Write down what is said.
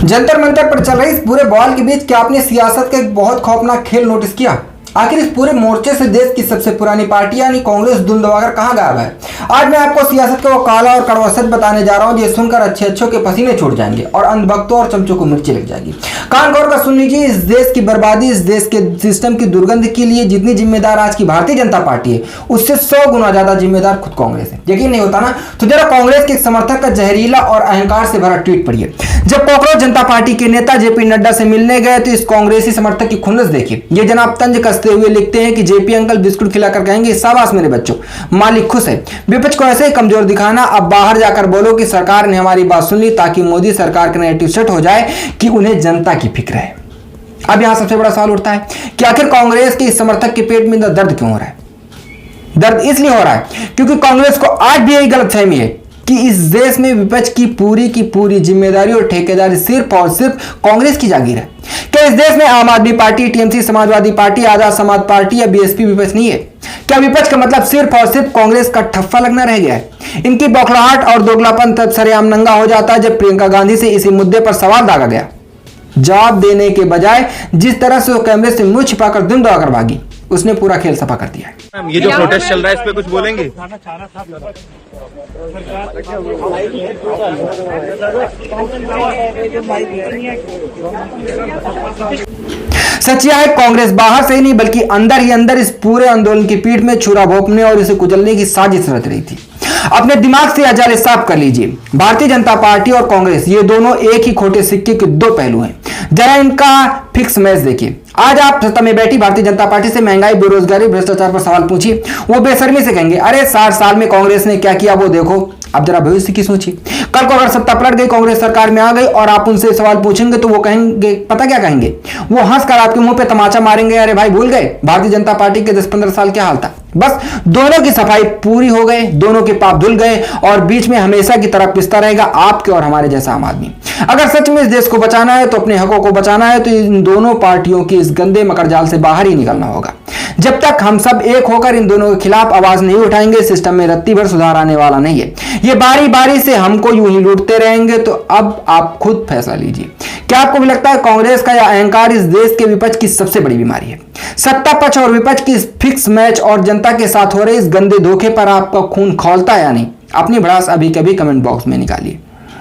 जंतर मंतर पर चल रही इस पूरे बवाल के बीच क्या आपने सियासत का एक बहुत खौफनाक खेल नोटिस किया? आखिर इस पूरे मोर्चे से देश की सबसे पुरानी पार्टी यानी कांग्रेस धुल दबाकर कहां गायब है? आज मैं आपको सियासत का वो काला और कड़वा सच बताने जा रहा हूं, ये सुनकर अच्छे अच्छों के पसीने छूट जाएंगे और अंधभक्तों और चमचों को मिर्ची लग जाएगी। कान खोल कर सुन लीजिए, इस देश की बर्बादी, इस देश के सिस्टम की दुर्गंध के लिए जितनी जिम्मेदार आज की भारतीय जनता पार्टी है, उससे 100 गुना ज्यादा जिम्मेदार खुद कांग्रेस है। यकीन नहीं होता ना? तो जरा कांग्रेस के एक समर्थक का जहरीला और अहंकार से भरा ट्वीट पढ़िए। जब कॉकरोच जनता पार्टी के नेता जेपी नड्डा से मिलने गए तो इस कांग्रेसी समर्थक की खुन्नस देखिए। ये जनाब तंज कसते हुए लिखते हैं कि जेपी अंकल बिस्कुट खिलाकर कहेंगे, शाबाश मेरे बच्चों, मालिक खुश है। विपक्ष को ऐसे ही कमजोर दिखाना, अब बाहर जाकर बोलो कि सरकार ने हमारी बात सुन ली, ताकि मोदी सरकार का नैरेटिव सेट हो जाए कि उन्हें जनता की फिक्र है। अब यहां सबसे बड़ा सवाल उठता है कि आखिर कांग्रेस के इस समर्थक के पेट में दर्द क्यों हो रहा है? दर्द इसलिए हो रहा है क्योंकि कांग्रेस को आज भी यही गलतफहमी है कि इस देश में विपक्ष की पूरी जिम्मेदारी और ठेकेदारी सिर्फ और सिर्फ कांग्रेस की जागीर है। क्या इस देश में आम आदमी party, TMC, Samajwadi party, Azad Samaj party या बीएसपी विपक्ष नहीं है? क्या विपक्ष का मतलब सिर्फ और सिर्फ कांग्रेस का ठप्पा लगना रह गया है? इनकी बौखलाहट और दोगलापन तब सरेआम नंगा हो जाता है जब प्रियंका गांधी से इसी मुद्दे पर सवाल दागा गया। जवाब देने के बजाय जिस तरह से वो कैमरे से मुंह छिपाकर दुम दबाकर भागी, उसने पूरा खेल सफा कर दिया है। ये जो प्रोटेस्ट चल रहा है इस पे कुछ बोलेंगे? सच यह है, कांग्रेस बाहर से ही नहीं बल्कि अंदर ही अंदर इस पूरे आंदोलन की पीठ में छुरा भोंकने और इसे कुचलने की साजिश रच रही थी। अपने दिमाग से अजाले साफ कर लीजिए। भारतीय जनता पार्टी और कांग्रेस ये दोनों एक ही खोटे सिक्के के दो पहलू हैं। जरा इनका फिक्स मैच देखिए। आज आप सत्ता में बैठी भारतीय जनता पार्टी से महंगाई, बेरोजगारी, भ्रष्टाचार पर सवाल पूछिए, वो बेशर्मी से कहेंगे, अरे 60 साल में कांग्रेस ने क्या किया वो देखो। अब जरा भविष्य की सोचिए, कल को अगर सत्ता पलट गई, कांग्रेस सरकार में आ गई और आप उनसे सवाल पूछेंगे तो वो कहेंगे, पता क्या कहेंगे? वो हंसकर आपके मुंह पे तमाचा मारेंगे, अरे भाई भूल गए भारतीय जनता पार्टी के 10-15 साल क्या हाल था। बस दोनों की सफाई पूरी हो गए, दोनों के पाप धुल गए और बीच में हमेशा की तरह पिसता रहेगा आपके और हमारे जैसा आम आदमी। अगर सच में इस देश को बचाना है, तो अपने हकों को बचाना है, तो इन दोनों पार्टियों की इस गंदे मकड़जाल से बाहर ही निकलना होगा। जब तक हम सब एक होकर इन दोनों के खिलाफ आवाज नहीं उठाएंगे, सिस्टम में रत्ती भर सुधार आने वाला नहीं है। ये बारी बारी से हमको यूं ही लूटते रहेंगे। तो अब आप खुद फैसला लीजिए। क्या आपको भी लगता है कांग्रेस का यह अहंकार इस देश के विपक्ष की सबसे बड़ी बीमारी है? सत्ता पक्ष और विपक्ष की इस फिक्स मैच और जनता के साथ हो रहे इस गंदे धोखे पर आपका खून खौलता है या नहीं? अपनी भड़ास अभी कभी कमेंट बॉक्स में निकालिए।